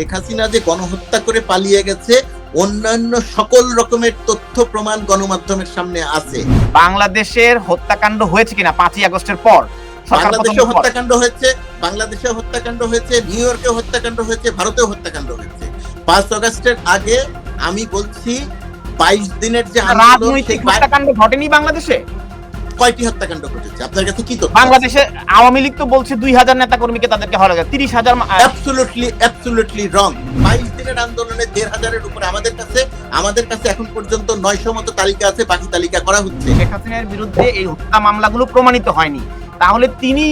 শেখ হাসিনা যে গণহত্যা করে পালিয়ে গেছে, অন্যান্য সকল রকমের তথ্য প্রমাণ গণমাধ্যমের সামনে আছে। বাংলাদেশের হত্যাকাণ্ড হয়েছে কিনা 5ই আগস্টের পর? বাংলাদেশে হত্যাকাণ্ড হয়েছে, বাংলাদেশে হত্যাকাণ্ড হয়েছে, নিউ ইয়র্কে হত্যাকাণ্ড হয়েছে, ভারতেও হত্যাকাণ্ড হয়েছে। 5 আগস্টের আগে আমি বলছি 22 দিনের যে রাজনৈতিক হত্যাকাণ্ড ঘটেনি বাংলাদেশে। কয়টি হত্যাকাণ্ড ঘটেছে আপনার কাছে কি তথ্য? বাংলাদেশে আওয়ামী লীগ তো বলছে 2000 নেতা কর্মীকে তাদেরকে হত্যা করা, 30,000। অ্যাবসলিউটলি রং। 22 দিনের আন্দোলনে 1,500-এর উপরে আমাদের কাছে এখন পর্যন্ত 900 মতো তালিকা আছে, বাকি তালিকা করা হচ্ছে। শেখ হাসিনার বিরুদ্ধে এই হত্যা মামলাগুলো প্রমাণিত হয়নি, তাহলে তিনি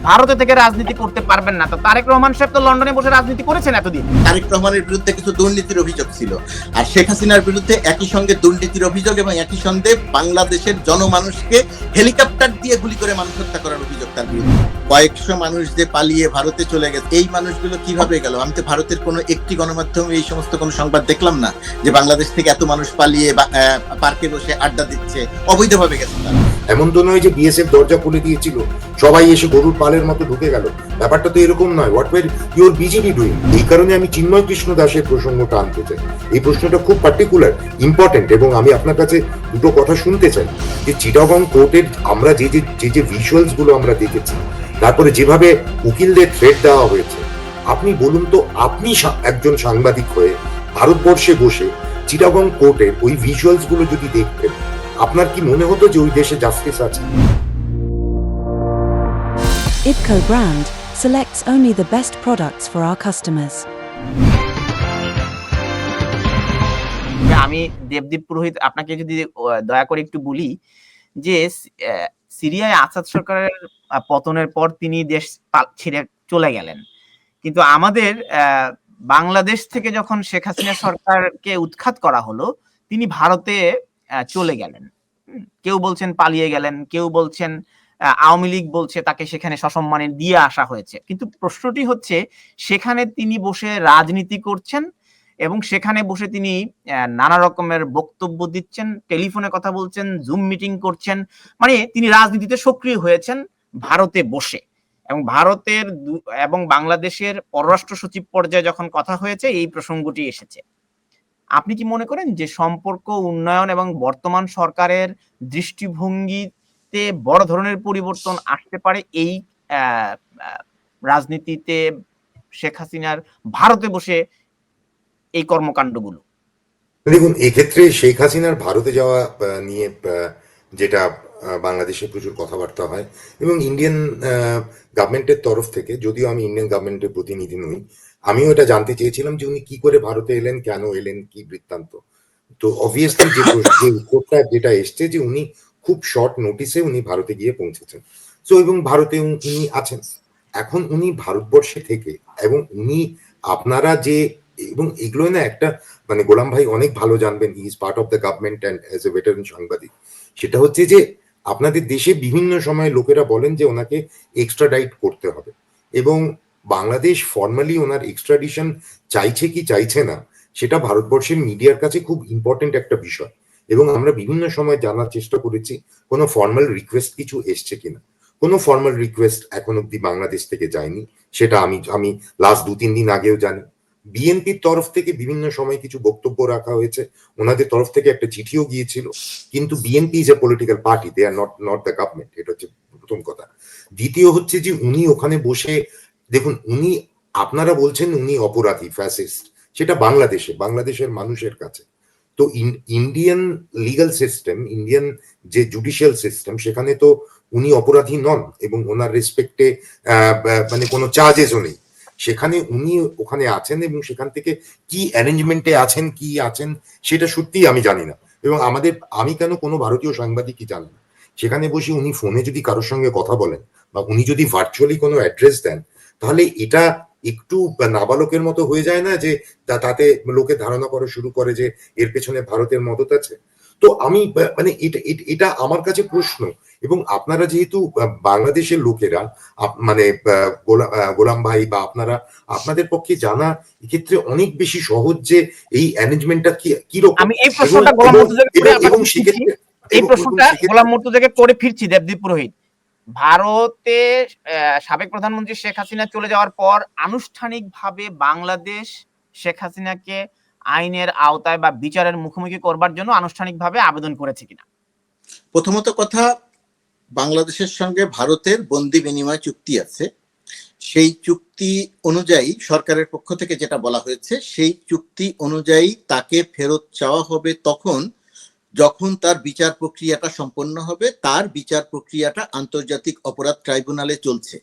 ভারতে থেকে রাজনীতি করতে পারবেন না। তো তারেক রহমান সাহেব তো লন্ডনে বসে রাজনীতি করেছেন এতদিন। তারেক রহমানের বিরুদ্ধে কিছু দুর্নীতির অভিযোগ ছিল, আর শেখ হাসিনার বিরুদ্ধে একই সঙ্গে দুর্নীতির অভিযোগ এবং একই সঙ্গে বাংলাদেশের জনমানুষকে হেলিকপ্টার দিয়ে গুলি করে মানুষ হত্যা করার অভিযোগ তার বিরুদ্ধে। কয়েকশো মানুষ যে পালিয়ে ভারতে চলে গেছে, এই মানুষগুলো কিভাবে গেল? আমি তো ভারতের কোনো একটি গণমাধ্যমে এই সমস্ত কোনো সংবাদ দেখলাম না যে বাংলাদেশ থেকে এত মানুষ পালিয়ে পার্কে বসে আড্ডা দিচ্ছে, অবৈধভাবে গেছে তারা। এমন তো নয় যে বিএসএফ দরজা খুলে দিয়েছিল, সবাই এসে গরুর পালের মতো ঢুকে গেল। ব্যাপারটা তো এরকম নয়। What were your BJP doing? এই কারণে আমি চিন্ময় কৃষ্ণ দাসের প্রসঙ্গটা আনতে চাই। এই প্রশ্নটা খুব পার্টিকুলার, ইম্পর্টেন্ট, এবং আমি আপনার কাছে দুটো কথা শুনতে চাই। যে চিটাগং কোর্টের আমরা যে ভিজুয়ালস গুলো আমরা দেখেছি, তারপরে যেভাবে উকিলদের থ্রেট দেওয়া হয়েছে, আপনি বলুন তো, আপনি একজন সাংবাদিক হয়ে ভারতবর্ষে বসে চিটাগং কোর্টের ওই ভিজুয়ালস গুলো যদি দেখতেন, আপনার কি মনে হতো যে ওই দেশে জাস্টিস আছে? IPCO brand selects only the best products for our customers. আমি দেবদীপ পুরোহিত আপনাকে যদি দয়া করে একটু বলি যে সিরিয়ায় আসাদ সরকারের পতনের পর তিনি দেশ ছেড়ে চলে গেলেন, কিন্তু আমাদের বাংলাদেশ থেকে যখন শেখ হাসিনা সরকারকে উৎখাত করা হলো, তিনি ভারতে চলে গেলেন। কেউ বলছেন পালিয়ে গেলেন, কেউ বলছেন আওয়ামী লীগ বলছে তাকে সেখানে সসম্মানে দিয়ে আসা হয়েছে। কিন্তু প্রশ্নটি হচ্ছে, সেখানে তিনি বসে রাজনীতি করছেন এবং সেখানে বসে তিনি নানা রকমের বক্তব্য দিচ্ছেন, টেলিফোনে কথা বলছেন, জুম মিটিং করছেন, মানে তিনি রাজনীতিতে সক্রিয় হয়েছেন ভারতে বসে। এবং ভারতের এবং বাংলাদেশের পররাষ্ট্র সচিব পর্যায়ে যখন কথা হয়েছে, এই প্রসঙ্গটি এসেছে। আপনি কি মনে করেন যে সম্পর্ক উন্নয়ন এবং বর্তমান সরকারের দৃষ্টিভঙ্গিতে বড় ধরনের পরিবর্তন আসতে পারে এই রাজনীতিতে শেখ হাসিনার ভারতে বসে এই কর্মকাণ্ডগুলো? দেখুন, এক্ষেত্রে শেখ হাসিনার ভারতে যাওয়া নিয়ে যেটা বাংলাদেশে প্রচুর কথাবার্তা হয়, এবং ইন্ডিয়ান গভর্নমেন্টের তরফ থেকে, যদিও আমি ইন্ডিয়ান গভর্নমেন্টের প্রতিনিধি নই, আমিও এটা জানতে চেয়েছিলাম যে উনি কি করে ভারতে এলেন, কেন এলেন, কি বৃত্তান্ত। তো অবভিয়াসলি যে উত্তরটা যেটা এসছে, যে উনি খুব শর্ট নোটিসে উনি ভারতে গিয়ে পৌঁছেছেন। তো এবং ভারতে উনি আছেন এখন, উনি ভারতবর্ষে থেকে, এবং উনি আপনারা যে, এবং এগুলো না একটা, মানে গোলাম ভাই অনেক ভালো জানবেন, he is part of the government and as a veteran সাংবাদিক। সেটা হচ্ছে যে আপনাদের দেশে বিভিন্ন সময় লোকেরা বলেন যে ওনাকে এক্সট্রাডাইট করতে হবে, এবং বাংলাদেশ ফর্মালি ওনার এক্সট্রাডিশন চাইছে কি চাইছে না, সেটা ভারতবর্ষের মিডিয়ার কাছে খুব ইম্পর্টেন্ট একটা বিষয়। এবং আমরা বিভিন্ন সময় জানার চেষ্টা করেছি কোনো ফর্মাল রিকোয়েস্ট কিছু এসছে কিনা। কোনো ফর্মাল রিকোয়েস্ট এখন অব্দি বাংলাদেশ থেকে যায়নি, সেটা আমি লাস্ট 2-3 দিন আগেও জানি। বিএনপির তরফ থেকে বিভিন্ন সময় কিছু বক্তব্য রাখা হয়েছে, ওনাদের তরফ থেকে একটা চিঠিও গিয়েছিল, কিন্তু BNP is a political party, they are not the government. এটা হচ্ছে প্রথম কথা। দ্বিতীয় হচ্ছে যে উনি ওখানে বসে, দেখুন, উনি, আপনারা বলছেন উনি অপরাধী, ফ্যাসিস্ট, সেটা বাংলাদেশের মানুষের কাছে। তো ইন্ডিয়ান লিগাল সিস্টেম, ইন্ডিয়ান যে জুডিশিয়াল সিস্টেম, সেখানে তো উনি অপরাধী নন, এবং ওনার রেসপেক্টে মানে কোনো চার্জেসও নেই। সেখানে উনি ওখানে আছেন, এবং সেখান থেকে কি অ্যারেঞ্জমেন্টে আছেন, কি আছেন, সেটা সত্যিই আমি জানি না। এবং আমি কেন, কোনো ভারতীয় সাংবাদিকই জানি না। সেখানে বসে উনি ফোনে যদি কারোর সঙ্গে কথা বলেন, বা উনি যদি ভার্চুয়ালি কোনো অ্যাড্রেস দেন, তাহলে এটা একটু নাবালকের মতো হয়ে যায় না, যে তাতে লোকে ধারণা করা শুরু করে যে এর পেছনে ভারতের মদত আছে। তো আমি, মানে এটা আমার কাছে প্রশ্ন। এবং আপনারা যেহেতু বাংলাদেশের লোকেরা, মানে গোলাম ভাই বা আপনাদের পক্ষে জানা এক্ষেত্রে অনেক বেশি সহজ যে এই অ্যারেঞ্জমেন্টটা কি রকম। আমি এই প্রশ্নটা গোলাম মুর্তজাকে করে ফিরছি দেবদীপ পুরোহিত। ভারতে সাবেক প্রধানমন্ত্রী শেখ হাসিনা চলে যাওয়ার পর আনুষ্ঠানিকভাবে বাংলাদেশ শেখ হাসিনাকে আইনের আওতায় বা বিচারের মুখোমুখি করবার জন্য আনুষ্ঠানিকভাবে আবেদন করেছে কিনা? প্রথমত কথা, বাংলাদেশের সঙ্গে ভারতের বন্দি বিনিময় চুক্তি আছে। সেই চুক্তি অনুযায়ী সরকারের পক্ষ থেকে যেটা বলা হয়েছে, সেই চুক্তি অনুযায়ী তাকে ফেরত চাওয়া হবে যখন তার বিচার প্রক্রিয়াটা সম্পন্ন হবে। তার বিচার প্রক্রিয়াটা আন্তর্জাতিক অপরাধ ট্রাইব্যুনালে চলছে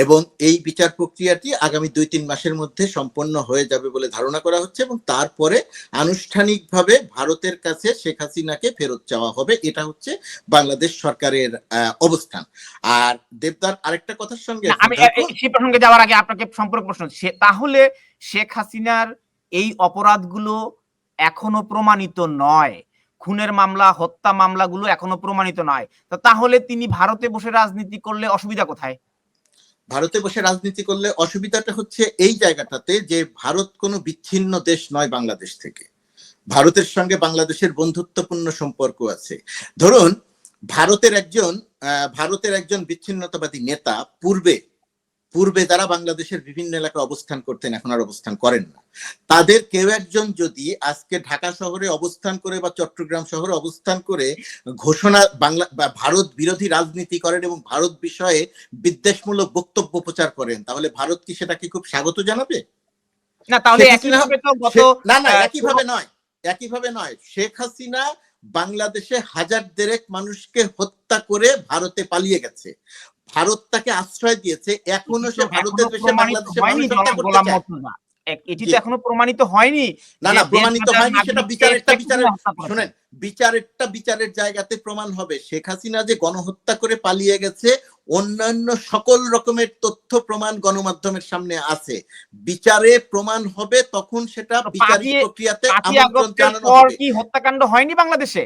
এবং এই বিচার প্রক্রিয়াটি আগামী 2-3 মাসের মধ্যে সম্পন্ন হয়ে যাবে বলে ধারণা করা হচ্ছে এবং তারপরে আনুষ্ঠানিকভাবে ভারতের কাছে শেখ হাসিনাকে ফেরত চাওয়া হবে। এটা হচ্ছে বাংলাদেশ সরকারের অবস্থান। আর দেবদার আরেকটা কথার সঙ্গে আমি সেই প্রসঙ্গে যাওয়ার আগে আপনাকে সম্পর্ক প্রশ্ন, তাহলে শেখ হাসিনার এই অপরাধগুলো এখনো প্রমাণিত নয়, খুনের মামলা, হত্যা মামলাগুলো এখনো প্রমাণিত নয়, তো তাহলে তিনি ভারতে বসে রাজনীতি করলে অসুবিধা কোথায়? ভারতে বসে রাজনীতি করলে অসুবিধাটা হচ্ছে এই জায়গাটাতে যে ভারত কোনো বিচ্ছিন্ন দেশ নয় বাংলাদেশ থেকে। ভারতের সঙ্গে বাংলাদেশের বন্ধুত্বপূর্ণ সম্পর্ক আছে। ধরুন ভারতের একজন বিচ্ছিন্নতাবাদী নেতা পূর্বে যারা বাংলাদেশের বিভিন্ন এলাকায় অবস্থান করতেন, এখন আর অবস্থান করেন না, তাদের কেউ একজন যদি আজকে ঢাকা শহরে অবস্থান করে বা চট্টগ্রাম শহরে অবস্থান করে ভারত বিরোধী রাজনীতি করেন এবং ভারত বিষয়ে বিদ্বেষমূলক বক্তব্য প্রচার করেন, তাহলে ভারত কি সেটাকে খুব স্বাগত জানাবে? না, তাহলে একইভাবে নয়। শেখ হাসিনা বাংলাদেশে 1000 মানুষকে হত্যা করে ভারতে পালিয়ে গেছে। ভারত তাকে আশ্রয় দিয়েছে, এখনো সে ভারতের দেশে বাংলাদেশে মানুষ হত্যা করতে চায়। এটি তো এখনো প্রমাণিত হয়নি। না, প্রমাণিত হয়নি, সেটা বিচারের জায়গাতে প্রমাণ হবে। শেখ হাসিনা যে গণহত্যা করে পালিয়ে গেছে, অন্যান্য সকল রকমের তথ্য প্রমাণ গণমাধ্যমের সামনে আছে। বিচারে প্রমাণ হবে, তখন সেটা বিচারিক প্রক্রিয়াতে আমন্ত্রণ জানানো হবে। কি হত্যাকাণ্ড হয়নি বাংলাদেশে?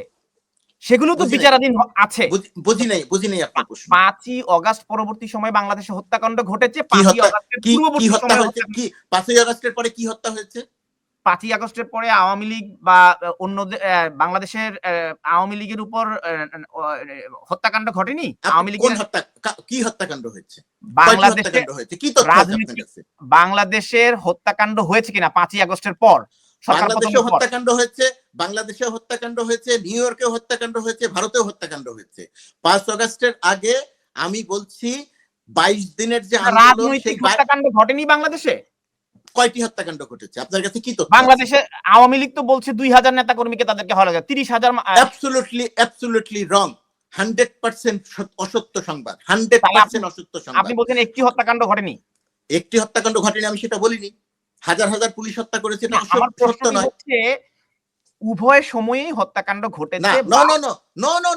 সেগুলো তো বিচারাধীন আছে। বুঝি নাই আপনার প্রশ্ন। 5ই অগাস্ট পরবর্তী সময় বাংলাদেশে হত্যাকাণ্ড ঘটেছে। 5ই আগস্টের পরে কি হত্যা হয়েছে? 5ই আগস্টের পরে আওয়ামী লীগ বা অন্য বাংলাদেশের আওয়ামী লীগের উপর হত্যাকাণ্ড ঘটেনি? আওয়ামী লীগের কি হত্যাকাণ্ড হয়েছে? বাংলাদেশের হত্যাকাণ্ড হয়েছে কিনা 5ই আগস্টের পর? বাংলাদেশে হত্যাকাণ্ড হয়েছে, নিউ ইয়র্কে হত্যাকাণ্ড হয়েছে, ভারতেও হত্যাকাণ্ড হয়েছে। 5 আগস্টের আগে আমি বলছি 22 দিনের যে আন্দোলন, সেই হত্যাকাণ্ড ঘটেনি বাংলাদেশে। কয়টি হত্যাকাণ্ড ঘটেছে আপনার কাছে কি তথ্য? বাংলাদেশে আওয়ামী লীগ তো বলছে 2000 নেতা কর্মীকে তাদেরকে হত্যা করা, 30,000। অ্যাবসলিউটলি রং, 100% অসত্য সংবাদ, 100% অসত্য সংবাদ। আপনি বলছেন একটি হত্যাকাণ্ড ঘটেনি? একটি হত্যাকাণ্ড ঘটেনি আমি সেটা বলিনি। হাজার পুলিশ হত্যা করেছে, এটা সত্য নয়। উভয় সময়েই হত্যাকাণ্ড ঘটেছে।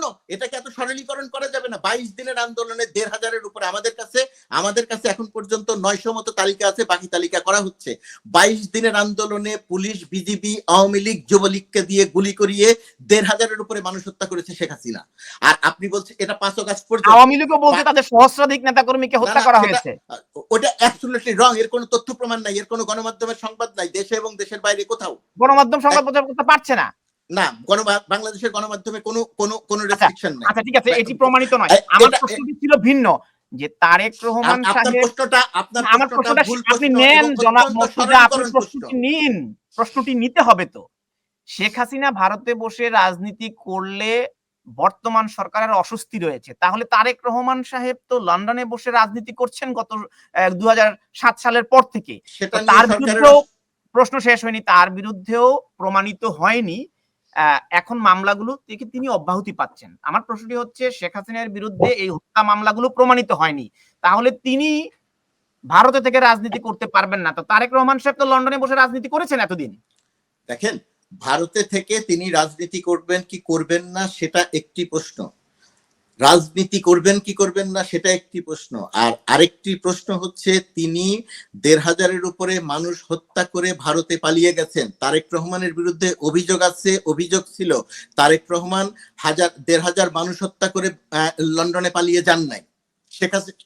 নো, এটাকে এত সরলীকরণ করা যাবে না। 22 দিনের আন্দোলনে 1,500-এর উপরে আমাদের কাছে এখন পর্যন্ত 900 মতো তালিকা আছে, বাকি তালিকা করা হচ্ছে। 22 দিনের আন্দোলনে পুলিশ, বিজিবি, আওয়ামী লীগ, যুবলীগকে দিয়ে গুলি করিয়ে 1,500-এর উপরে মানুষ হত্যা করেছে শেখ হাসিনা। আর আপনি বলছেন এটা 5 আগস্ট পর্যন্ত। আওয়ামী লীগও বলছে তাদের সহস্রাধিক নেতা কর্মীকে হত্যা করা হয়েছে। ওটা অ্যাবসলিউটলি রং। এর কোনো তথ্য প্রমাণ নাই, এর কোনো গণমাধ্যমের সংবাদ নাই, দেশে এবং দেশের বাইরে কোথাও। গণমাধ্যম সংবাদ প্রচার করতে পারছে না। বাংলাদেশের গণমাধ্যমে কোনো রেস্ট্রিকশন নাই। আচ্ছা, ঠিক আছে, এটি প্রমাণিত নয়। আমার প্রশ্নটি ছিল ভিন্ন, যে তারেক রহমান সাহেব, আমার প্রশ্নটা আপনি নেন জনাব মর্তুজা, আপনি প্রশ্নটি নিতে হবে। তো শেখ হাসিনা ভারতে বসে রাজনীতি করলে বর্তমান সরকারের অস্বস্তি রয়েছে, তাহলে তারেক রহমান সাহেব তো লন্ডনে বসে রাজনীতি করছেন গত 2007 সালের পর থেকে। তার বিরুদ্ধেও প্রশ্ন শেষ হয়নি, তার বিরুদ্ধেও প্রমাণিত হয়নি, এখন মামলাগুলো থেকে তিনি অব্যাহতি পাচ্ছেন। আমার প্রশ্নটি হচ্ছে, শেখ হাসিনার বিরুদ্ধে এই হত্যা মামলাগুলো প্রমাণিত হয়নি, তাহলে তিনি ভারতে থেকে রাজনীতি করতে পারবেন না। তো তারেক রহমান সাহেব তো লন্ডনে বসে রাজনীতি করেছেন এতদিন। দেখেন, ভারতে থেকে তিনি রাজনীতি করবেন কি করবেন না সেটা একটি প্রশ্ন, রাজনীতি করবেন কি করবেন না সেটা একটি প্রশ্ন, আর আরেকটি প্রশ্ন হচ্ছে তিনি 1,500-এর উপরে মানুষ হত্যা করে ভারতে পালিয়ে গেছেন। তারেক রহমানের বিরুদ্ধে অভিযোগ ছিল তারেক রহমান 1,500 মানুষ হত্যা করে লন্ডনে পালিয়ে যান নাই।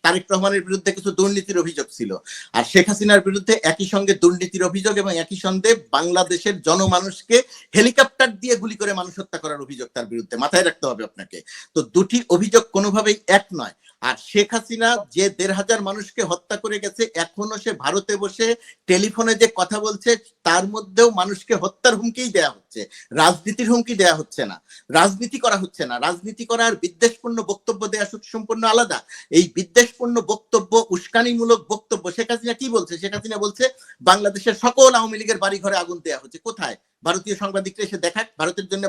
তারেক রহমানের বিরুদ্ধে কিছু দুর্নীতির অভিযোগ ছিল, আর শেখ হাসিনার বিরুদ্ধে একই সঙ্গে দুর্নীতির অভিযোগ এবং একই সঙ্গে বাংলাদেশের জনমানুষকে হেলিকপ্টার দিয়ে গুলি করে মানুষ হত্যা করার অভিযোগ তার বিরুদ্ধে। মাথায় রাখতে হবে আপনাকে। তো দুটি অভিযোগ কোনোভাবেই এক নয়। আর শেখ হাসিনা যে ১,৫০০ মানুষকে হত্যা করে গেছে, এখনো সে ভারতে বসে টেলিফোনে যে কথা বলছে তার মধ্যেও মানুষকে হত্যার হুমকি দেয়া হচ্ছে, রাজনীতির হুমকি দেয়া হচ্ছে না, রাজনীতি করা হচ্ছে না। রাজনীতি করা আর বিদ্বেষপূর্ণ বক্তব্য দেয়া সম্পূর্ণ আলাদা। এই বিদ্বেষপূর্ণ বক্তব্য, উস্কানিমূলক বক্তব্য, শেখ হাসিনা কি বলছে? শেখ হাসিনা বলছে বাংলাদেশের সকল আওয়ামী লীগের বাড়ি ঘরে আগুন দেয়া হচ্ছে। কোথায়? ভারতীয় সাংবাদিকরা এসে দেখাক। ভারতের জন্য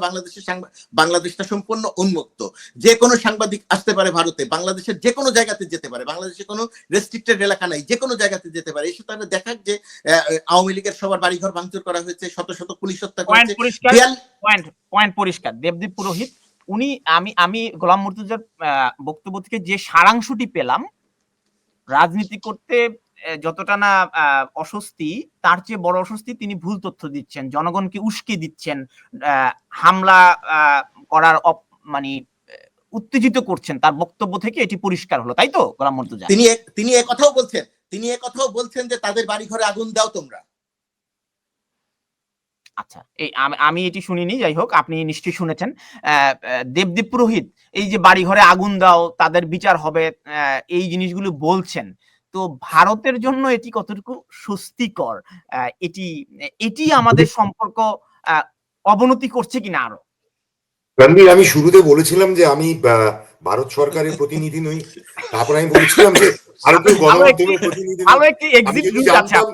বাংলাদেশটা সম্পূর্ণ উন্মুক্ত, যে কোনো সাংবাদিক আসতে পারে ভারতে, বাংলাদেশের যে কোনো জায়গাতে যেতে পারে, বাংলাদেশে কোনো রেস্ট্রিক্টেড এলাকা নাই, যে কোনো জায়গাতে যেতে পারে। এসে তারা দেখাক যে আওয়ামী লীগের সবার বাড়িঘর ভাঙচুর করা হয়েছে, শত শত পুলিশ হত্যা করেছে। পয়েন্ট পরিষ্কার। দেবদীপ পুরোহিত উনি, আমি গোলাম মুর্তজার বক্তব্য থেকে যে সারাংশটি পেলাম, রাজনীতি করতে যতটা না অস্বস্তি, তার চেয়ে বড় অস্বস্তি তিনি ভুল তথ্য দিচ্ছেন, জনগণকে উস্কে দিচ্ছেন, হামলা করার মানে উত্তেজিত করছেন। তার বক্তব্য থেকে এটি পরিষ্কার হলো, তাই তো গোলাম মুর্তজা? তিনি একথাও বলছেন যে তাদের বাড়ি ঘরে আগুন দাও তোমরা। আচ্ছা, এই আমি এটি শুনিনি, যাই হোক আপনি নিশ্চয়ই শুনেছেন। দেবদীপ পুরোহিত এই যে বাড়ি ঘরে আগুন দাও, তাদের বিচার হবে, এই জিনিসগুলো বলছেন, তো ভারতের জন্য এটি কতটুকু স্বস্তিকর? এটি আমাদের সম্পর্ক অবনতি করছে কিনা আরো? রণবীর, আমি শুরুতে বলেছিলাম যে আমি ভারত সরকারের প্রতিনিধি নই। তারপর আমি বলেছিলাম যে ভারতীয় গণমাধ্যমের প্রতিনিধি নই। আমি যদি জানতাম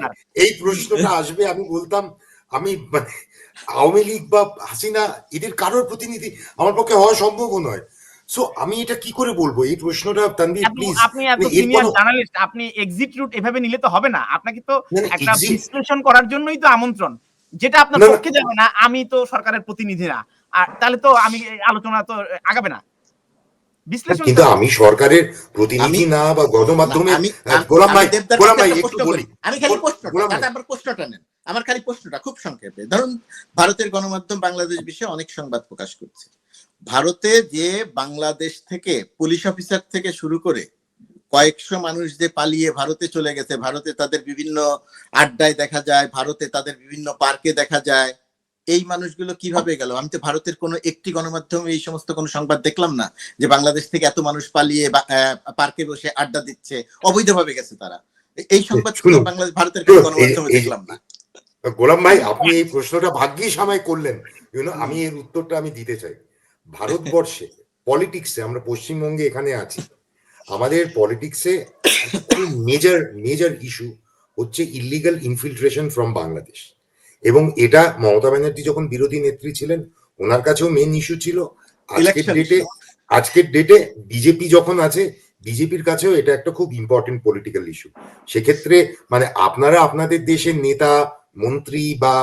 এই প্রশ্নটা আসবে, আমি বলতাম আমি আওয়ামী লীগ বা হাসিনা এদের কারোর প্রতিনিধি আমার পক্ষে হওয়া সম্ভব নয়। সো আমি এটা কি করে বলবো এই প্রশ্নটা? তানভীর প্লিজ, আপনি এত সিনিয়র জার্নালিস্ট, আপনি এক্সিট রুট এভাবে নিলে তো হবে না। আপনাকে তো একটা বিশ্লেষণ করার জন্যই তো আমন্ত্রণ, যেটা আপনার পক্ষে যাবে না। আমি তো সরকারের প্রতিনিধি না, আর তাহলে তো আমি আলোচনা তো আগাবে না। বিশ্লেষণ কিন্তু আমি সরকারের প্রতিনিধি না বা গণমাধ্যমে। গোলাম ভাই একটু বলি, আমি খালি প্রশ্নটা নেন, আমার খালি প্রশ্নটা খুব সংক্ষেপে। ধরুন, ভারতের গণমাধ্যম বাংলাদেশ বিষয়ে অনেক সংবাদ প্রকাশ করছে। ভারতে যে বাংলাদেশ থেকে পুলিশ অফিসার থেকে শুরু করে কয়েকশো মানুষ যে পালিয়ে ভারতে চলে গেছে, ভারতে তাদের বিভিন্ন আড্ডায় দেখা যায়, ভারতে তাদের বিভিন্ন পার্কে দেখা যায়, এই মানুষগুলো কিভাবে গেল? আমি তো ভারতের কোনো একটি গণমাধ্যমে এই সমস্ত কোনো সংবাদ দেখলাম না যে বাংলাদেশ থেকে এত মানুষ পালিয়ে পার্কে বসে আড্ডা দিচ্ছে, অবৈধভাবে গেছে তারা। এই সংবাদ বাংলাদেশ ভারতের কোনো গণমাধ্যমে দেখলাম না। গোলাম ভাই, আপনি এই প্রশ্নটা ভাগ্যিস আমায় করলেন। আমি এর উত্তরটা আমি দিতে চাই। ভারতবর্ষে পলিটিক্সে, আমরা পশ্চিমবঙ্গে এখানে আছি, আমাদের পলিটিক্সে মেজর ইস্যু হচ্ছে ইলিগাল ইনফিল্ট্রেশন ফ্রম বাংলাদেশ। এবং এটা মমতা ব্যানার্জি যখন বিরোধী নেত্রী ছিলেন ওনার কাছেও মেন ইস্যু ছিল। আজকের ডেটে বিজেপি যখন আছে, বিজেপির কাছেও এটা একটা খুব ইম্পর্টেন্ট পলিটিক্যাল ইস্যু। সেক্ষেত্রে আপনারা আপনাদের দেশের নেতা মন্ত্রী বা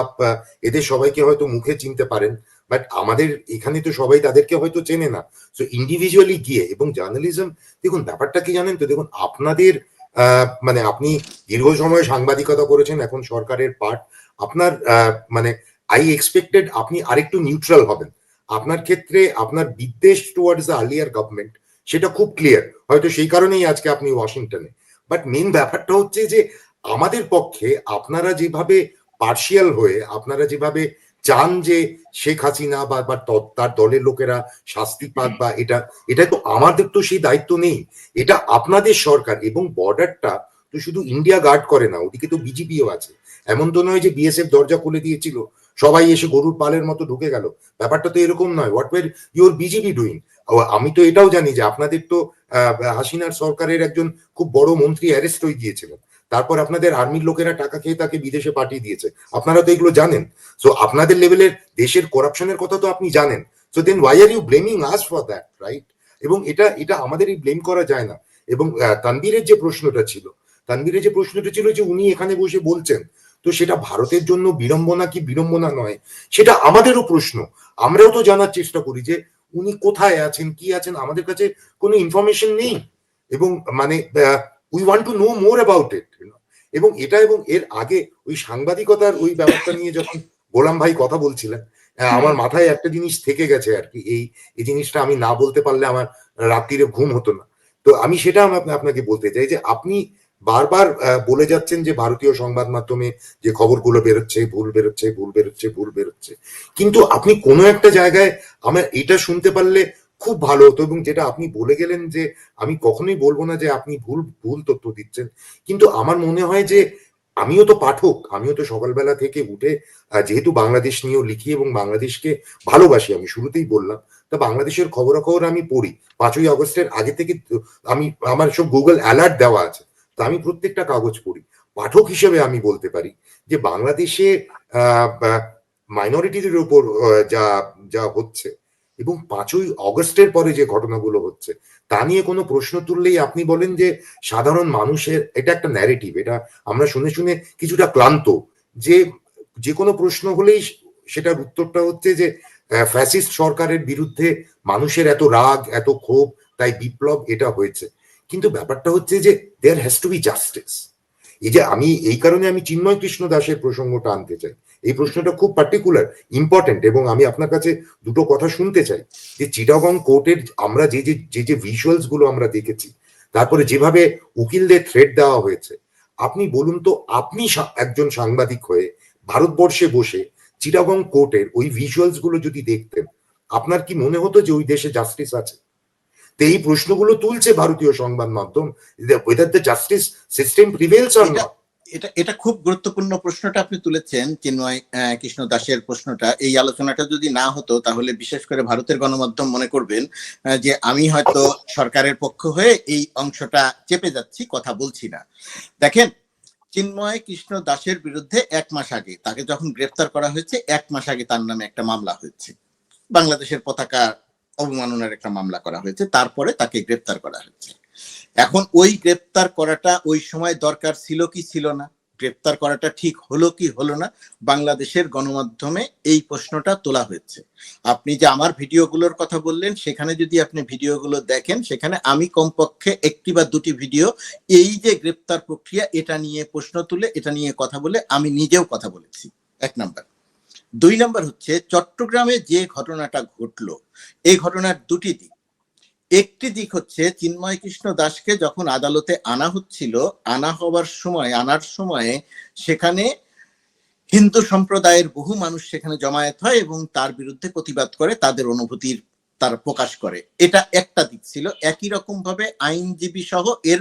এদের সবাইকে হয়তো মুখে চিনতে পারেন, বাট আমাদের এখানে তো সবাই তাদেরকে হয়তো চেনে না। সো ইন্ডিভিজুয়ালি গিয়ে, এবং জার্নালিজম, দেখুন ব্যাপারটা কি জানেন তো, দেখুন আপনাদের আপনি দীর্ঘ সময় সাংবাদিকতা করেছেন, এখন সরকারের পার্ট আপনার, আই এক্সপেক্টেড আপনি আরেকটু নিউট্রাল হবেন। আপনার ক্ষেত্রে আপনার বিদ্বেষ টুয়ার্ডস দ্য আর্লিয়ার গভর্নমেন্ট সেটা খুব ক্লিয়ার, হয়তো সেই কারণেই আজকে আপনি ওয়াশিংটনে। বাট মেন ব্যাপারটা হচ্ছে যে আমাদের পক্ষে আপনারা যেভাবে পার্শিয়াল হয়ে, আপনারা যেভাবে চান যে শেখ হাসিনা বা তার দলের লোকেরা শাস্তি পাক, বা এটা তো আমাদের তো সেই দায়িত্ব নেই। এটা আপনাদের সরকার, এবং বর্ডারটা তো শুধু ইন্ডিয়া গার্ড করে না, ওদিকে তো বিজেপিও আছে। এমন তো নয় যে বিএসএফ দরজা খুলে দিয়েছিল, সবাই এসে গরুর পালের মতো ঢুকে গেল, ব্যাপারটা তো এরকম নয়। What were your BJP doing? আমি তো এটাও জানি যে আপনাদের তো হাসিনার সরকারের একজন খুব বড় মন্ত্রী অ্যারেস্ট হয়ে গিয়েছিলেন, তারপর আপনাদের আর্মির লোকেরা টাকা খেয়ে তাকে বিদেশে পাঠিয়ে দিয়েছে, আপনারা তো এগুলো জানেন। সো আপনাদের লেভেলের দেশের করাপশনের কথা তো আপনি জানেন। So then why are you blaming us for that, right? এবং এটা আমাদের এই ব্লেম করা যায় না। এবং তানভীরের যে প্রশ্নটা ছিল যে উনি এখানে বসে বলছেন, তো সেটা ভারতের জন্য বিড়ম্বনা কি বিড়ম্বনা নয়, সেটা আমাদেরও প্রশ্ন। আমরাও তো জানার চেষ্টা করি যে উনি কোথায় আছেন, কি আছেন, আমাদের কাছে কোনো ইনফরমেশন নেই। এবং we want to know more about it. এবং এর আগে ওই সাংবাদিকতার ওই ব্যাপারটা নিয়ে যখন গোলাম ভাই কথা বলছিলেন, আমার মাথায় একটা জিনিস থেকে গেছে আর কি, এই জিনিসটা আমি না বলতে পারলে আমার রাত্রিরে ঘুম হতো না। তো আমি সেটা আপনাকে বলতে চাই যে আপনি বারবার বলে যাচ্ছেন যে ভারতীয় সংবাদ মাধ্যমে যে খবরগুলো বেরোচ্ছে ভুল বেরোচ্ছে, কিন্তু আপনি কোনো একটা জায়গায় আমরা এটা শুনতে পারলে খুব ভালো হতো। এবং যেটা আপনি বলে গেলেন যে আমি কখনোই বলবো না যে আপনি ভুল ভুল তথ্য দিচ্ছেন, কিন্তু আমার মনে হয় যে আমিও তো পাঠক, আমিও তো সকালবেলা থেকে উঠে যেহেতু বাংলাদেশ নিয়েও লিখি এবং বাংলাদেশকে ভালোবাসি, আমি শুরুতেই বললাম, তা বাংলাদেশের খবরাখবর আমি পড়ি। 5ই আগস্টের আগে থেকে আমি, আমার সব গুগল অ্যালার্ট দেওয়া আছে, তা আমি প্রত্যেকটা কাগজ পড়ি। পাঠক হিসেবে আমি বলতে পারি যে বাংলাদেশে মাইনরিটিদের উপর যা যা হচ্ছে এবং 5ই অগস্টের পরে যে ঘটনাগুলো হচ্ছে তা নিয়ে কোনো প্রশ্ন তুললেই আপনি বলেন যে সাধারণ মানুষের এটা একটা ন্যারেটিভ, এটা আমরা শুনে শুনে কিছুটা ক্লান্ত, যে যে কোনো প্রশ্ন হলেই সেটার উত্তরটা হচ্ছে যে ফ্যাসিস্ট সরকারের বিরুদ্ধে মানুষের এত রাগ, এত ক্ষোভ, তাই বিপ্লব এটা হয়েছে। কিন্তু ব্যাপারটা হচ্ছে যে there has to be justice. এই যে আমি এই কারণে আমি চিন্ময় কৃষ্ণ দাসের প্রসঙ্গটা আনতে চাই, এই প্রশ্নটা খুব পার্টিকুলার ইম্পর্টেন্ট, এবং আমি আপনার কাছে দুটো কথা শুনতে চাই যে চিটাগং কোর্টের আমরা যে যে যে যে ভিজুয়ালস গুলো আমরা দেখেছি, তারপরে যেভাবে উকিলদের থ্রেট দেওয়া হয়েছে, আপনি বলুন তো, আপনি একজন সাংবাদিক হয়ে ভারতবর্ষে বসে চিটাগং কোর্টের ওই ভিজুয়ালস গুলো যদি দেখতেন, আপনার কি মনে হতো যে ওই দেশে জাস্টিস আছে? তো এই প্রশ্নগুলো তুলছে ভারতীয় সংবাদ মাধ্যম, whether the justice system prevails or not. এটা এটা খুব গুরুত্বপূর্ণ প্রশ্নটা আপনি তুলেছেন, চিন্ময় কৃষ্ণ দাসের প্রশ্নটা। এই আলোচনাটা যদি না হতো তাহলে বিশেষ করে ভারতের গণমাধ্যম মনে করবেন যে আমি হয়তো সরকারের পক্ষ হয়ে এই অংশটা চেপে যাচ্ছি, কথা বলছি না। দেখেন, চিন্ময় কৃষ্ণ দাসের বিরুদ্ধে 1 মাস আগে, তাকে যখন গ্রেফতার করা হয়েছে 1 মাস আগে তার নামে একটা মামলা হয়েছে, বাংলাদেশের পতাকা অবমাননার একটা মামলা করা হয়েছে, তারপরে তাকে গ্রেফতার করা হয়েছে। এখন ওই গ্রেপ্তার করাটা ওই সময় দরকার ছিল কি ছিল না, গ্রেপ্তার করাটা ঠিক হলো কি হলো না, বাংলাদেশের গণমাধ্যমে এই প্রশ্নটা তোলা হয়েছে। আপনি যে আমার ভিডিওগুলোর কথা বললেন, সেখানে যদি আপনি ভিডিওগুলো দেখেন, সেখানে আমি কমপক্ষে 1টি বা 2টি ভিডিও এই যে গ্রেপ্তার প্রক্রিয়া এটা নিয়ে প্রশ্ন তুলে, এটা নিয়ে কথা বলে আমি নিজেও কথা বলেছি। 1 নাম্বার। 2 নাম্বার হচ্ছে, চট্টগ্রামে যে ঘটনাটা ঘটলো, এই ঘটনার 2টি দিক। একটি দিক হচ্ছে, চিন্ময় কৃষ্ণ দাসকে যখন আদালতে আনা হচ্ছিল, আনার সময়ে সেখানে হিন্দু সম্প্রদায়ের বহু মানুষ সেখানে জমায়েত হয় এবং তার বিরুদ্ধে প্রতিবাদ করে, তাদের অনুভূতির তার প্রকাশ করে। এটা একটা দিক ছিল। একই রকম ভাবে আইনজীবী সহ এর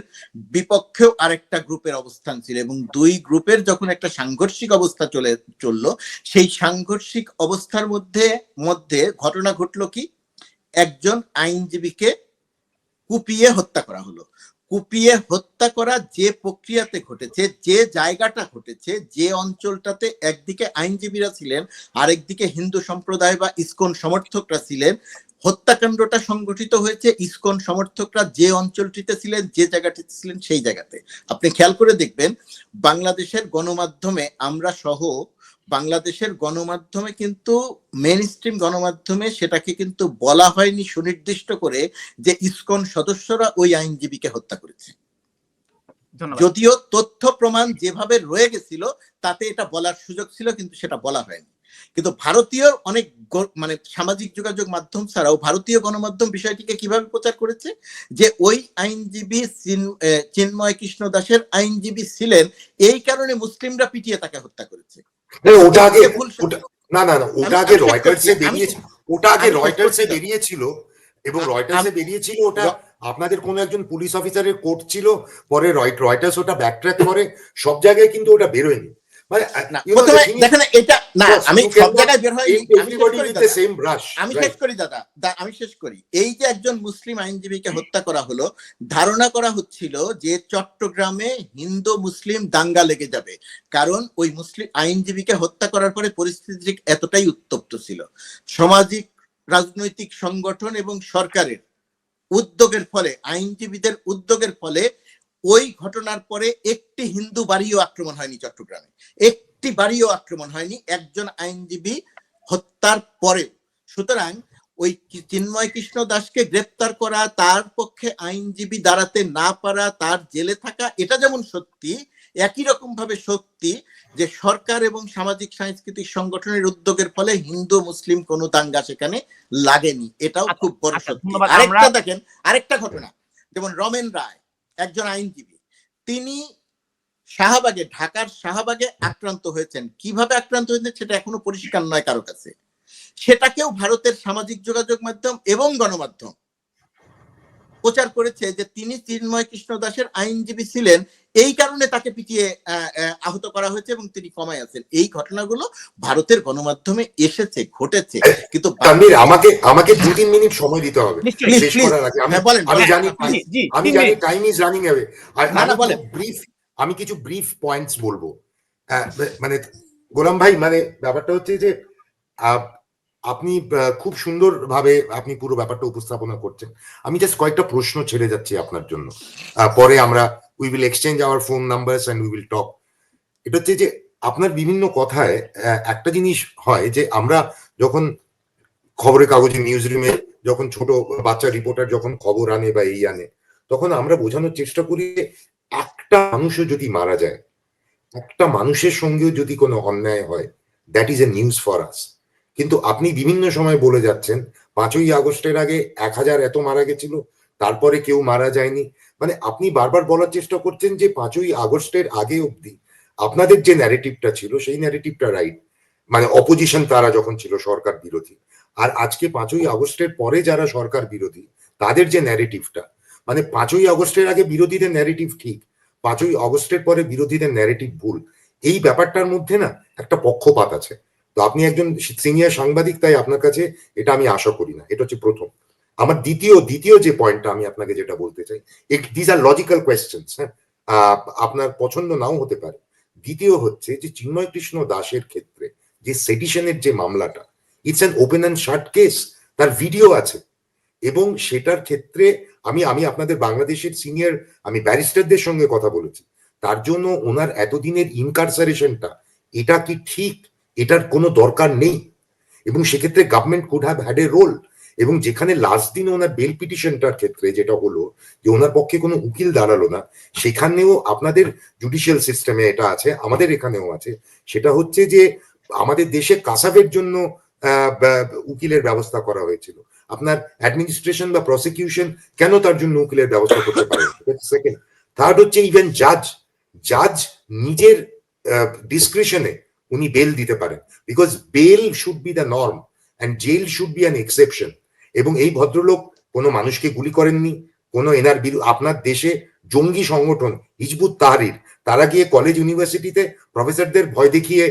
বিপক্ষেও আরেকটা গ্রুপের অবস্থান ছিল, এবং 2 গ্রুপের যখন একটা সাংঘর্ষিক অবস্থা চললো, সেই সাংঘর্ষিক অবস্থার মধ্যে ঘটনা ঘটলো কি, একজন আইনজীবীকে কুপিয়ে হত্যা করা হলো। কুপিয়ে হত্যা করা যে প্রক্রিয়াতে ঘটেছে, যে জায়গাটা ঘটেছে, যে অঞ্চলটাতে একদিকে আইনজীবীরা ছিলেন, আরেকদিকে হিন্দু সম্প্রদায় বা ইসকন সমর্থকরা ছিলেন, হত্যাকাণ্ডটা সংগঠিত হয়েছে ইসকন সমর্থকরা যে অঞ্চলটিতে ছিলেন, যে জায়গাটিতে ছিলেন, সেই জায়গাতে। আপনি খেয়াল করে দেখবেন, বাংলাদেশের গণমাধ্যমে আমরা সহ বাংলাদেশের গণমাধ্যমে কিন্তু মেইন স্ট্রিম গণমাধ্যমে সেটাকে কিন্তু বলা হয়নি সুনির্দিষ্ট করে যে ইসকন সদস্যরা ওই আইনজীবীকে হত্যা করেছে। যদিও তথ্য প্রমাণ যেভাবে রয়ে গেছিল তাতে এটা বলার সুযোগ ছিল, কিন্তু সেটা বলা হয়নি। কিন্তু ভারতীয় অনেক সামাজিক যোগাযোগ মাধ্যম ছাড়াও ভারতীয় গণমাধ্যম বিষয়টিকে কিভাবে প্রচার করেছে, যে ওই আইনজীবী চিন্ময় কৃষ্ণ দাসের আইনজীবী ছিলেন, এই কারণে মুসলিমরা পিটিয়ে তাকে হত্যা করেছে। ওটা আগে রয়টার্সে বেরিয়েছিল, এবং রয়টার্সে বেরিয়েছিল ওটা আপনাদের কোন একজন পুলিশ অফিসারের কোট ছিল, পরে রয়টার্স ওটা ব্যাকট্র্যাক করে, সব জায়গায় কিন্তু ওটা বেরোয়নি। আমি শেষ করি। এই যে একজন মুসলিম আইনজীবীকে হত্যা করা হলো, ধারণা করা হচ্ছিল যে চট্টগ্রামে হিন্দু মুসলিম দাঙ্গা লেগে যাবে, কারণ ওই মুসলিম আইনজীবীকে হত্যা করার পরে পরিস্থিতি এতটাই উত্তপ্ত ছিল। সামাজিক রাজনৈতিক সংগঠন এবং সরকারের উদ্যোগের ফলে, আইনজীবীদের উদ্যোগের ফলে ওই ঘটনার পরে একটি হিন্দু বাড়িও আক্রমণ হয়নি চট্টগ্রামে, একটি বাড়িও আক্রমণ হয়নি একজন আইনজীবী হত্যার পরে। সুতরাং ওই চিন্ময় কৃষ্ণ দাসকে গ্রেপ্তার করা, তার পক্ষে আইনজীবী দাঁড়াতে না পারা, তার জেলে থাকা, এটা যেমন সত্যি, একই রকম ভাবে সত্যি যে সরকার এবং সামাজিক সাংস্কৃতিক সংগঠনের উদ্যোগের ফলে হিন্দু মুসলিম কোনো দাঙ্গা সেখানে লাগেনি, এটাও খুব বড় সত্যি। আরেকটা দেখেন, আরেকটা ঘটনা, যেমন রমেন রায় একজন আইনজীবী, তিনি শাহবাগে, ঢাকার শাহবাগে আক্রান্ত হয়েছেন। কিভাবে আক্রান্ত হয়েছেন সেটা এখনো পরিষ্কার নয় কারো কাছে। সেটাকেও ভারতের সামাজিক যোগাযোগ মাধ্যম এবং গণমাধ্যম প্রচার করেছে যে তিনি চিন্ময় কৃষ্ণ দাসের আইনজীবী ছিলেন, এই কারণে তাকে পিটিয়ে আহত করা হয়েছে এবং তিনি কমায় আছেন। এই ঘটনাগুলো ভারতের গণমাধ্যমে এসেছে, ঘটেছে। কিন্তু আমাকে 2-3 মিনিট সময় দিতে হবে শেষ করার আগে। আমি জানি টাইম ইজ রানিং অ্যাওয়ে। আমি কিছু ব্রিফ পয়েন্টস বলবো। মানে গোলাম ভাই, মানে ব্যাপারটা হচ্ছে যে আপনি খুব সুন্দরভাবে আপনি পুরো ব্যাপারটা উপস্থাপনা করছেন। আমি জাস্ট কয়েকটা প্রশ্ন ছেড়ে যাচ্ছি আপনার জন্য, পরে আমরা we will exchange our phone numbers and we will talk. এটা হচ্ছে যে আপনার বিভিন্ন কথায় একটা জিনিস হয় যে আমরা যখন খবরের কাগজে নিউজ রুমে যখন ছোট বাচ্চা রিপোর্টার যখন খবর আনে বা এই আনে, তখন আমরা বোঝানোর চেষ্টা করি একটা মানুষও যদি মারা যায়, একটা মানুষের সঙ্গেও যদি কোনো অন্যায় হয়, that is a news for us. কিন্তু আপনি বিভিন্ন সময় বলে যাচ্ছেন 5ই আগস্টের আগে 1000 এত মারা গেছিল, তারপরে কেউ মারা যায়নি। মানে আপনি বারবার বলার চেষ্টা করছেন যে 5ই আগস্টের আগে অব্দি আপনাদের যে ন্যারেটিভটা ছিল সেই ন্যারেটিভটা রাইট, মানে অপোজিশন তারা যখন ছিল সরকার বিরোধী। আর আজকে 5ই আগস্টের পরে যারা সরকার বিরোধী তাদের যে ন্যারেটিভটা, মানে 5ই আগস্টের আগে বিরোধীদের ন্যারেটিভ ঠিক, 5ই আগস্টের পরে বিরোধীদের ন্যারেটিভ ভুল। এই ব্যাপারটার মধ্যে না একটা পক্ষপাত আছে। তো আপনি একজন সিনিয়র সাংবাদিক, তাই আপনার কাছে এটা আমি আশা করি না। এটা হচ্ছে প্রথম। আমার দ্বিতীয় যে পয়েন্টটা আমি আপনাকে যেটা বলতে চাই, দিস আর লজিক্যাল কোয়েশ্চেন্স, হ্যাঁ, আপনার পছন্দ নাও হতে পারে। দ্বিতীয় হচ্ছে যে চিন্ময় কৃষ্ণ দাসের ক্ষেত্রে যে সেডিশনের যে মামলাটা, it's an open and shut case, তার ভিডিও আছে। এবং সেটার ক্ষেত্রে আমি আপনাদের বাংলাদেশের সিনিয়র আমি ব্যারিস্টারদের সঙ্গে কথা বলেছি, তার জন্য ওনার এতদিনের ইনকারসারেশনটা এটা কি ঠিক, এটার কোনো দরকার নেই। এবং সেক্ষেত্রে government could have had a role. এবং যেখানে লাস্ট দিন ওনার বেল পিটিশনটার ক্ষেত্রে যেটা হলো যে ওনার পক্ষে কোনো উকিল দাঁড়ালো না, সেখানেও আপনাদের জুডিশিয়াল সিস্টেমে এটা আছে, আমাদের এখানেও আছে, সেটা হচ্ছে যে আমাদের দেশে কাসাবের জন্য উকিলের ব্যবস্থা করা হয়েছিল। আপনার অ্যাডমিনিস্ট্রেশন বা প্রসিকিউশন কেন তার জন্য উকিলের ব্যবস্থা করতে পারে? সেকেন্ড। থার্ড হচ্ছে ইভেন জাজ নিজের ডিসক্রিশনে উনি বেল দিতে পারেন, because bail should be the norm and jail should be an exception. এবং এই ভদ্রলোক কোনো মানুষকে গুলি করেননি, কোনো আপনার দেশে জঙ্গি সংগঠন হিজবুত তাহরির তারা গিয়ে কলেজ ইউনিভার্সিটিতে প্রফেসরদের ভয় দেখিয়ে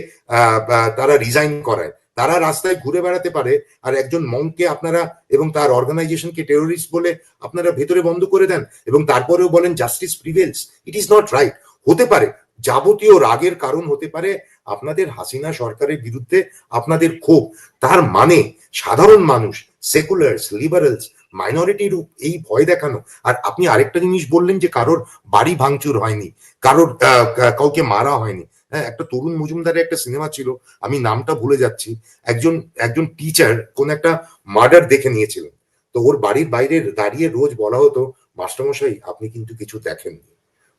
তারা রিজাইন করায়, তারা রাস্তায় ঘুরে বেড়াতে পারে, আর একজন মংকে আপনারা এবং তার অর্গানাইজেশনকে টেরোরিস্ট বলে আপনারা ভেতরে বন্ধ করে দেন এবং তারপরেও বলেন justice prevails. It is not right. হতে পারে যাবতীয় রাগের কারণ হতে পারে আপনাদের হাসিনা সরকারের বিরুদ্ধে আপনাদের ক্ষোভ, তার মানে সাধারণ মানুষ, সেকুলার্স, লিবারেলস, মাইনরিটির এই ভয় দেখানো। আর আপনি আরেকটা জিনিস বললেন যে কারোর বাড়ি ভাঙচুর হয়নি, কারোর কাউকে মারা হয়নি। হ্যাঁ, একটা তরুণ মজুমদারের একটা সিনেমা ছিল, আমি নামটা ভুলে যাচ্ছি, একজন টিচার কোন একটা মার্ডার দেখে নিয়েছিলেন, তো ওর বাড়ির বাইরে দাঁড়িয়ে রোজ বলা হতো, মাস্টারমশাই আপনি কিন্তু কিছু দেখেননি,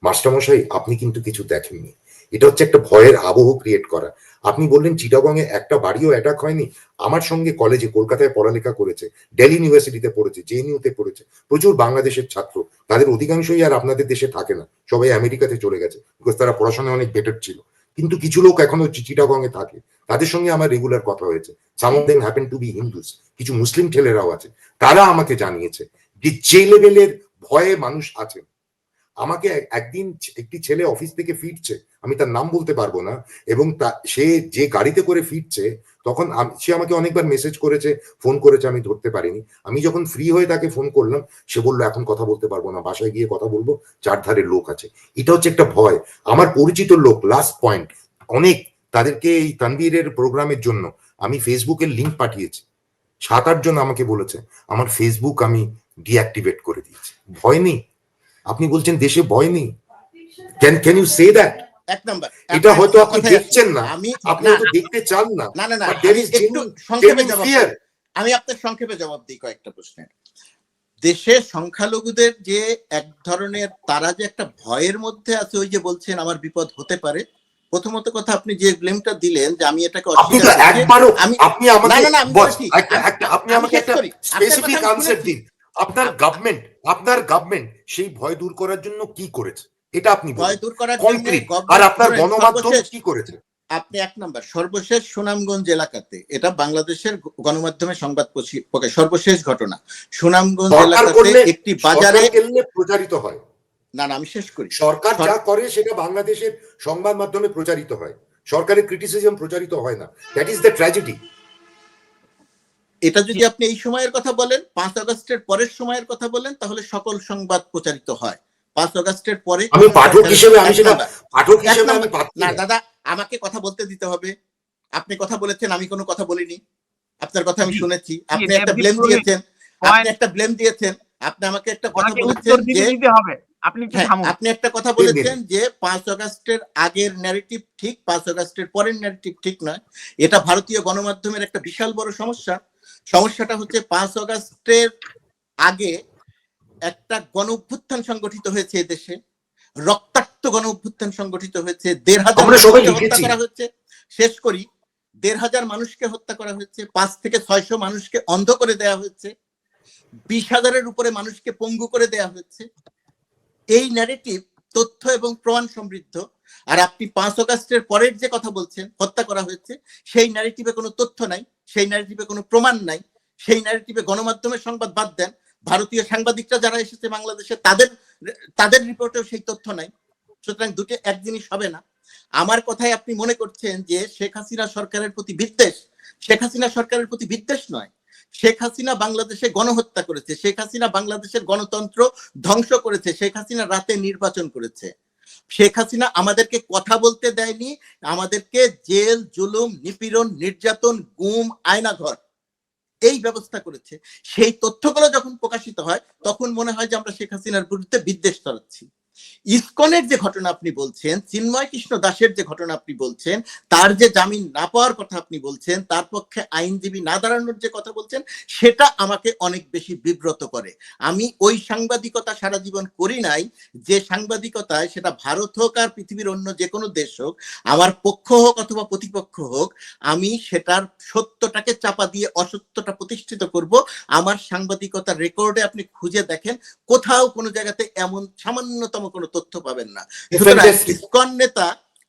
মাস্টারমশাই আপনি কিন্তু কিছু দেখেননি। এটা হচ্ছে একটা ভয়ের আবহ ক্রিয়েট করা। আপনি বললেন চিটাগংয়ে একটা বাড়িও অ্যাটাক হয়নি। আমার সঙ্গে কলেজে কলকাতায় পড়ালেখা করেছে, দিল্লি ইউনিভার্সিটিতে পড়েছে, জেএনইউতে পড়েছে প্রচুর বাংলাদেশের ছাত্র। তাদের অধিকাংশই আর আপনাদের দেশে থাকে না, সবাই আমেরিকাতে চলে গেছে, বিকজ তারা পড়াশোনায় অনেক বেটার ছিল। কিন্তু কিছু লোক এখনো চিটাগংয়ে থাকে, তাদের সঙ্গে আমার রেগুলার কথা হয়েছে। Some of them happen to be Hindus, কিছু মুসলিম ছেলেরাও আছে। তারা আমাকে জানিয়েছে যে লেভেলের ভয়ে মানুষ আছেন। আমাকে একদিন একটি ছেলে অফিস থেকে ফিরছে, আমি তার নাম বলতে পারবো না, এবং সে যে গাড়িতে করে ফিরছে তখন সে আমাকে অনেকবার মেসেজ করেছে, ফোন করেছে, আমি ধরতে পারিনি। আমি যখন ফ্রি হয়ে তাকে ফোন করলাম, সে বললো এখন কথা বলতে পারবো না, বাসায় গিয়ে কথা বলবো, চারধারে লোক আছে। এটা হচ্ছে একটা ভয়। আমার পরিচিত লোক, লাস্ট পয়েন্ট, অনেক তাদেরকে এই তানভীরের প্রোগ্রামের জন্য আমি ফেসবুকের লিঙ্ক পাঠিয়েছি, 7-8 জন আমাকে বলেছে আমার ফেসবুক আমি ডিঅ্যাক্টিভেট করে দিয়েছি। ভয় নেই? আপনি বলছেন দেশে ভয় নেই, ক্যান ইউ সে দ্যাট? এক নাম্বার, এটা হয়তো আপনি দেখছেন না, আপনি হয়তো দেখতে চান না। না, একটু সংক্ষেপে জবাব, আমি আপনার সংক্ষেপে জবাব দিই কয়েকটা প্রশ্নের। দেশে সংখ্যালঘুদের যে এক ধরনের, তারা যে একটা ভয়ের মধ্যে আছে, ওই যে বলছেন আমার বিপদ হতে পারে। প্রথমত কথা, আপনি যে ব্লেমটা দিলেন যে আমি এটাকে আপনি আমাকে একটা স্পেসিফিক আনসার দিন। আপনার গভর্নমেন্ট সেই ভয় দূর করার জন্য কি করেছে এটা আপনি ভয় দূর করার জন্য, আর আপনার গণমাধ্যম কি করেছে? আপনি এক নাম্বার সর্বশেষ সুনামগঞ্জ এলাকাতে, এটা বাংলাদেশের গণমাধ্যমে সংবাদ প্রকাশ সর্বশেষ ঘটনা, সুনামগঞ্জ এলাকাতে একটি বাজারে প্রচারিত হয়। না না আমি শেষ করি। সরকার যা করে সেটা বাংলাদেশের সংবাদ মাধ্যমে প্রচারিত হয়, সরকারের ক্রিটিসিজম প্রচারিত হয় না। That is the tragedy. এটা যদি আপনি এই সময়ের কথা বলেন, 5 আগস্টের পরের সময়ের কথা বলেন, তাহলে সকল সংবাদ প্রচারিত হয়। 5 আগস্টের পরে আমি পাঠক হিসেবে আমি সেটা পাঠক হিসেবে আমি পাচ্ছি না। দাদা আমাকে কথা বলতে দিতে হবে। আপনি কথা বলেছেন, আমি কোনো কথা বলিনি। আপনার কথা আমি শুনেছি। আপনি একটা ব্লেম দিয়েছেন, আপনি আমাকে একটা কথা বলেছেন যে আপনি একটা কথা বলেছেন যে 5 আগস্টের আগের ন্যারেটিভ ঠিক, 5 আগস্টের পরের ন্যারেটিভ ঠিক নয়। এটা ভারতীয় গণমাধ্যমের একটা বিশাল বড় সমস্যা। সমস্যাটা হচ্ছে 5 আগস্টের আগে একটা গণ অভ্যুত্থান সংগঠিত হয়েছে এদেশে, রক্তাক্ত গণ অভ্যুত্থান সংগঠিত হয়েছে, 1,500 মানুষকে হত্যা করা হয়েছে। শেষ করি, 1,500 মানুষকে হত্যা করা হয়েছে, 5 থেকে 600 মানুষকে অন্ধ করে দেওয়া হয়েছে, 20,000-এর উপরে মানুষকে পঙ্গু করে দেওয়া হয়েছে। এই ন্যারেটিভ তথ্য এবং প্রমাণ সমৃদ্ধ। আর আপনি 5 আগস্টের পরের যে কথা বলছেন, হত্যা করা হয়েছে, সেই ন্যারেটিভে কোনো তথ্য নাই, সেই ন্যারেটিভে কোনো প্রমাণ নাই, সেই ন্যারেটিভে গণমাধ্যমের সংবাদ বাদ দেন, ভারতীয় সাংবাদিকরা যারা এসেছে বাংলাদেশে তাদের রিপোর্টেও সেই তথ্য নাই। সুতরাং দুটো এক জিনিস হবে না। আমার কথায় আপনি মনে করছেন যে শেখ হাসিনা সরকারের প্রতি বিদ্বেষ। শেখ হাসিনা সরকারের প্রতি বিদ্বেষ নয়। শেখ হাসিনা বাংলাদেশে গণহত্যা করেছে, শেখ হাসিনা বাংলাদেশের গণতন্ত্র ধ্বংস করেছে, শেখ হাসিনা রাতে নির্বাচন করেছে, শেখ হাসিনা আমাদেরকে কথা বলতে দেয়নি, আমাদেরকে জেল, জুলুম, নিপীড়ন, নির্যাতন, গুম, আয়নাঘর এই ব্যবস্থা করেছে। সেই তথ্যগুলো যখন প্রকাশিত হয় তখন মনে হয় যে আমরা শেখ হাসিনার বিরুদ্ধে বিদ্বেষ ছড়াচ্ছি। ইসকনের যে ঘটনা আপনি বলছেন, চিন্ময় কৃষ্ণ দাসের যে ঘটনা আপনি বলছেন, তার যে জামিন না পাওয়ার কথা আপনি বলছেন, তার পক্ষে আইনজীবী না দাঁড়ানোর যে কথা বলছেন, সেটা আমাকে অনেক বেশি বিব্রত করে। আমি ওই সাংবাদিকতা সারা জীবন করি নাই যে সাংবাদিকতায়, সেটা ভারত হোক আর পৃথিবীর অন্য যে কোনো দেশ হোক, আমার পক্ষ হোক অথবা প্রতিপক্ষ হোক, আমি সেটার সত্যটাকে চাপা দিয়ে অসত্যটা প্রতিষ্ঠিত করব। আমার সাংবাদিকতার রেকর্ডে আপনি খুঁজে দেখেন, কোথাও কোনো জায়গাতে এমন সামান্যতম কোনো তথ্য পাবেন না।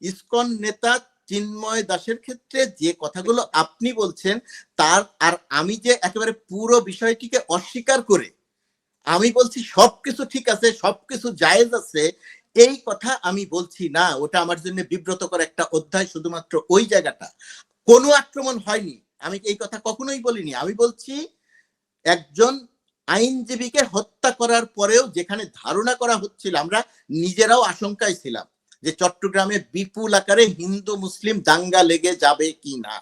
ইসকন নেতা চিন্ময় দাসের ক্ষেত্রে যে কথাগুলো আপনি বলছেন, তার আর আমি যে একেবারে পুরো বিষয়টিকে অস্বীকার করে আমি বলছি সবকিছু ঠিক আছে, সবকিছু জায়েজ আছে, এই কথা আমি বলছি না। ওটা আমার জন্য বিব্রতকর একটা অধ্যায়। শুধুমাত্র ওই জায়গাটা, কোনো আক্রমণ হয়নি, আমি এই কথা কখনোই বলিনি। আমি বলছি একজন আইনজীবীকে হত্যা করার পরেও যেখানে ধারণা করা হচ্ছিল, আমরা নিজেরাও আশঙ্কায় ছিলাম যে চট্টগ্রামে বিপুল আকারে হিন্দু মুসলিম দাঙ্গা লেগে যাবে কি না।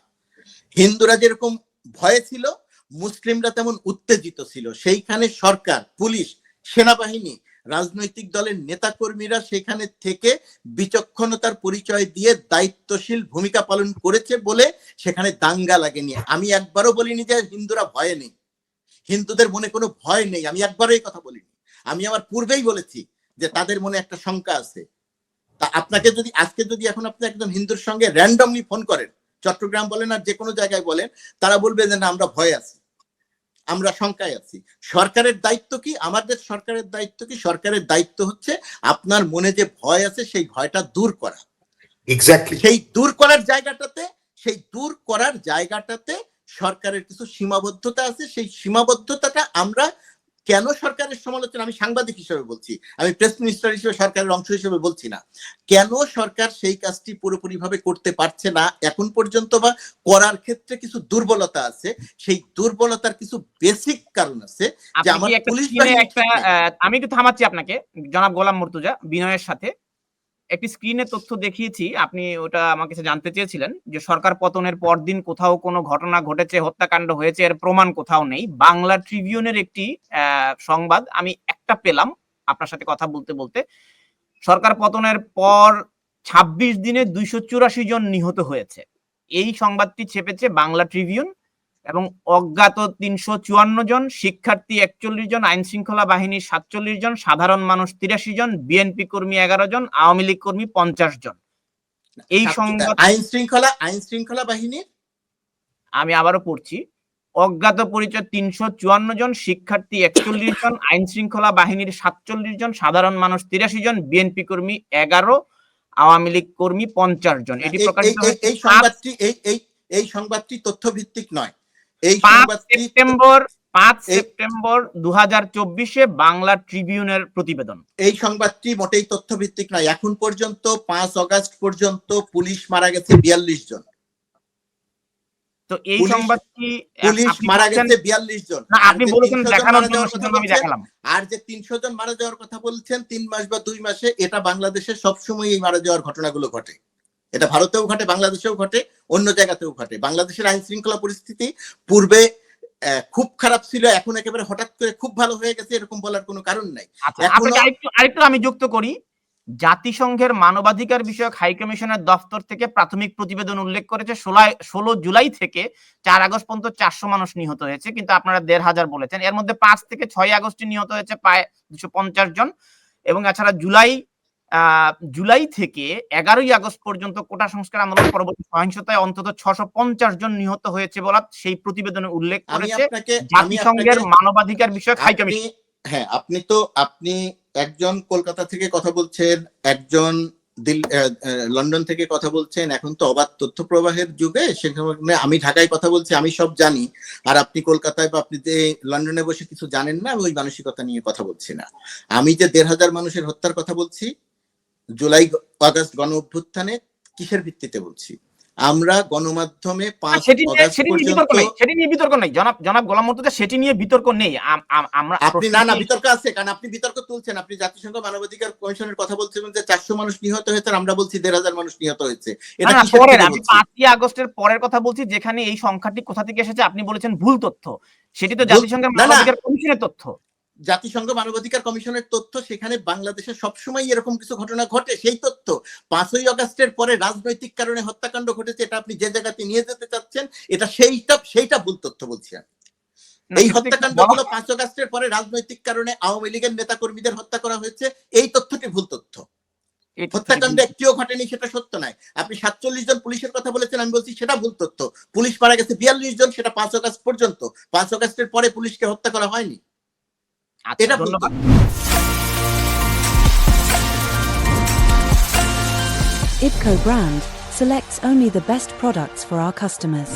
হিন্দুরা যেরকম ভয়ে ছিল, মুসলিমরা তেমন উত্তেজিত ছিল। সেইখানে সরকার, পুলিশ, সেনাবাহিনী, রাজনৈতিক দলের নেতাকর্মীরা সেখানে থেকে বিচক্ষণতার পরিচয় দিয়ে দায়িত্বশীল ভূমিকা পালন করেছে বলে সেখানে দাঙ্গা লাগেনি। আমি একবারও বলিনি যে হিন্দুরা ভয়ে নেই, হিন্দুদের মনে কোনো ভয় নেই, আমি একবারও এই কথা বলিনি। আমি আমার পূর্বেই বলেছি যে তাদের মনে একটা শঙ্কা আছে। তা আপনাকে যদি আজকে যদি এখন আপনি একজন হিন্দুর সঙ্গে র্যান্ডমলি ফোন করেন, চট্টগ্রাম বলেন আর যে কোনো জায়গায় বলেন, তারা বলবে যে না আমরা ভয়ে আছি, আমরা শঙ্কায় আছি। সরকারের দায়িত্ব কি? আমাদের সরকারের দায়িত্ব কি? সরকারের দায়িত্ব হচ্ছে আপনার মনে যে ভয় আছে সেই ভয়টা দূর করা। এক্স্যাক্টলি। সেই দূর করার জায়গাটাতে সরকারের কিছু সীমাবদ্ধতা আছে। সেই সীমাবদ্ধতাটা আমরা কেন সরকারের সমালোচনা, আমি সাংবাদিক হিসেবে বলছি, আমি প্রেস মিনিস্টার হিসেবে সরকারের অংশ হিসেবে বলছি না, কেন সরকার সেই কাজটি পুরোপুরিভাবে করতে পারছে না এখন পর্যন্ত, বা করার ক্ষেত্রে কিছু দুর্বলতা আছে, সেই দুর্বলতার কিছু বেসিক কারণ আছে। যে আমার পুলিশ বাহিনী, আমি একটু থামাচ্ছি আপনাকে, জনাব গোলাম মুর্তুজা, বিনয়ের সাথে একটি স্ক্রিনে তথ্য দেখিয়েছি, আপনি ওটা আমার কাছে জানতে চেয়েছিলেন যে সরকার পতনের পরদিন কোথাও কোনো ঘটনা ঘটেছে, হত্যাকাণ্ড হয়েছে, এর প্রমাণ কোথাও নেই। বাংলা ট্রিবিউনের একটি সংবাদ আমি একটা পেলাম আপনার সাথে কথা বলতে বলতে, সরকার পতনের পর 26 দিনে 284 জন নিহত হয়েছে। এই সংবাদটি ছেপেছে বাংলা ট্রিবিউন, এবং অজ্ঞাত 354 জন, শিক্ষার্থী 41 জন, আইন শৃঙ্খলা বাহিনী 47 জন, সাধারণ মানুষ 83 জন, বিএনপি কর্মী 11 জন, আওয়ামী লীগ কর্মী 50 জন। এই সংবাদ আইন শৃঙ্খলা বাহিনী, আমি আবারও পড়ছি, অজ্ঞাত পরিচয় 354 জন, শিক্ষার্থী 41 জন, আইন শৃঙ্খলা বাহিনীর 47 জন, সাধারণ মানুষ 83 জন, বিএনপি কর্মী 11, আওয়ামী লীগ কর্মী 50 জন। এটি প্রকাশিত হয়েছে এই সংবাদটি তথ্যভিত্তিক নয়। এই 5 সংবাদটি সেপ্টেম্বর 2024-এ বাংলা ট্রিবিউনের প্রতিবেদন। এই সংবাদটি মোটেই তথ্যভিত্তিক নয়। এখন পর্যন্ত 5 অগাস্ট পর্যন্ত পুলিশ মারা গেছে 42 জন। তো এই সংবাদটি পুলিশ মারা গেছে 42 জন। না, আপনি বলেছেন দেখানোর জন্য, সেজন্য আমি দেখালাম। আর যে 300 জন মারা যাওয়ার কথা বলছেন 3 মাস বা 2 মাসে, এটা বাংলাদেশে সবসময় এই মারা যাওয়ার ঘটনাগুলো ঘটে। এটা ভারতেও ঘটে, বাংলাদেশেও ঘটে, অন্য জায়গাতেও ঘটে। বাংলাদেশের আইন শৃঙ্খলা পরিস্থিতি পূর্বে খুব খারাপ ছিল, এখন একেবারে হঠাৎ করে খুব ভালো হয়ে গেছে এরকম বলার কোনো কারণ নাই। আরেকটু আমি যুক্ত করি, জাতিসংঘের মানবাধিকার বিষয়ক হাই কমিশনের দপ্তর থেকে প্রাথমিক প্রতিবেদন উল্লেখ করেছে 16 জুলাই থেকে 4 আগস্ট পর্যন্ত 400 মানুষ নিহত হয়েছে, কিন্তু আপনারা 1500 বলেছেন। এর মধ্যে 5 থেকে 6 আগস্টে নিহত হয়েছে প্রায় 250 জন, এবং এছাড়া জুলাই থেকে 11ই আগস্ট পর্যন্ত কোটা সংস্কার আন্দোলন পরবর্তী সহিংসতায় অন্তত 650 জন নিহত হয়েছে বলা সেই প্রতিবেদনে উল্লেখ করেছে জাতিসংঘের মানবাধিকার বিষয়ক হাই কমিশন। হ্যাঁ, আপনি একজন কলকাতা থেকে কথা বলছেন, একজন লন্ডন থেকে কথা বলছেন। এখন তো অবাধ তথ্য প্রবাহের যুগে, সেখানে আমি ঢাকায় কথা বলছি, আমি সব জানি, আর আপনি কলকাতায় বা আপনি লন্ডনে বসে কিছু জানেন না। আমি ওই মানসিকতা নিয়ে কথা বলছি না। আমি যে 1500 মানুষের হত্যার কথা বলছি জুলাই আগস্ট গণ অভ্যুত্থানে, কিসের ভিত্তিতে বলছি? আমরা গণমাধ্যমে 5 অগাস্ট পর্যন্ত, সেটি নিয়ে বিতর্ক নেই জনাব গোলাম মুর্তজা, সেটি নিয়ে বিতর্ক নেই। আমরা আপনি না বিতর্ক আছে, কারণ আপনি বিতর্ক তুলছেন। আপনি জাতিসংঘ মানবাধিকার কমিশনের কথা বলছেন যে 400 মানুষ নিহত হয়েছে, আমরা বলছি 1500 মানুষ নিহত হয়েছে। এটা কিসের থেকে বলছি? আমি 5ই আগস্টের পরের কথা বলছি, যেখানে এই সংখ্যাটি কোথা থেকে এসেছে আপনি বলেছেন ভুল তথ্য। সেটি তো জাতিসংঘের মানবাধিকার কমিশনের তথ্য। জাতিসংঘ মানবাধিকার কমিশনের তথ্য, সেখানে বাংলাদেশে সবসময় এরকম কিছু ঘটনা ঘটে, সেই তথ্য। 5ই আগস্টের পরে রাজনৈতিক কারণে হত্যাকাণ্ড ঘটেছে, এটা আপনি যে জায়গাতে নিয়ে যেতে চাচ্ছেন, এটা সেইটা ভুল তথ্য বলছি আমি। এই হত্যাকাণ্ডগুলো 5 আগস্টের পরে রাজনৈতিক কারণে আওয়ামী লীগের নেতা কর্মীদের হত্যা করা হয়েছে, এই তথ্যটি ভুল তথ্য। হত্যাকাণ্ড একটিও ঘটেনি, সেটা সত্য নয়। আপনি 47 জন পুলিশের কথা বলেছেন, আমি বলছি সেটা ভুল তথ্য। পুলিশ মারা গেছে 42 জন, সেটা 5 আগস্ট পর্যন্ত। 5 আগস্টের পরে পুলিশকে হত্যা করা হয়নি। এটা ধন্যবাদ। IBCO brand selects only the best products for our customers.